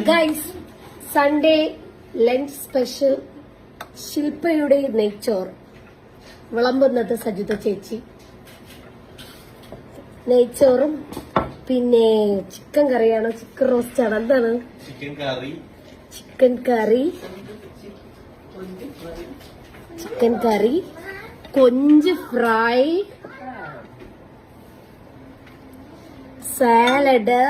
Guys, Sunday lunch special ശില്പയുടെ നെയ്ച്ചോർ വിളമ്പുന്നത് സജിത ചേച്ചി. നെയ്ച്ചോറും പിന്നെ ചിക്കൻ കറിയാണോ ചിക്കൻ റോസ്റ്റ് ആണോ എന്താണ്? ചിക്കൻ കറി, കൊഞ്ച് ഫ്രൈ, സാലഡ്,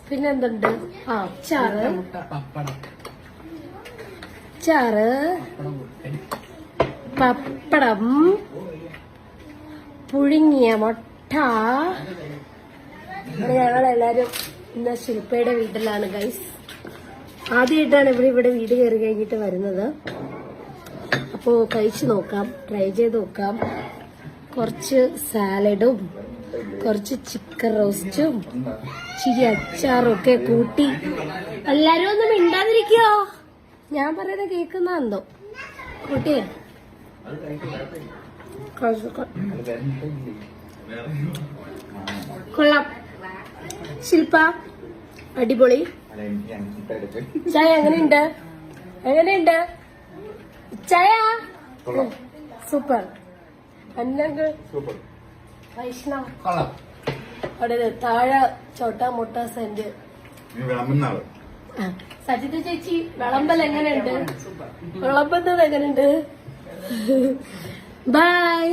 പിന്നെന്തുണ്ട്? അച്ചാറ്, പപ്പടം, പുഴുങ്ങിയ മുട്ട. ഞങ്ങളെല്ലാരും ഇന്ന് ശില്പയുടെ വീട്ടിലാണ് ഗൈസ്. ആദ്യമായിട്ടാണ് ഇവിടെ വീട് കയറി കഴിഞ്ഞിട്ട് വരുന്നത്. അപ്പോ കഴിച്ചു നോക്കാം, ട്രൈ ചെയ്ത് നോക്കാം. കുറച്ച് സാലഡും കുറച്ച് ചിക്കൻ റോസ്റ്റും ചിരി അച്ചാറും ഒക്കെ കൂട്ടി. എല്ലാരും ഒന്നും മിണ്ടാതിരിക്കോ? ഞാൻ പറയുന്നത് കേൾക്കുന്നോ? കൂട്ടിയേ കൊള്ളാം. ശില്പ അടിപൊളി. ചായ എങ്ങനെയുണ്ട് ചായ? സൂപ്പർ. അന്നങ്ങൾ വൈഷ്ണവ് അവിടെ താഴെ ചോട്ടാ മോട്ട സെന്റ്. സജിത ചേച്ചി വിളമ്പൽ എങ്ങനെയുണ്ട്? ബൈ.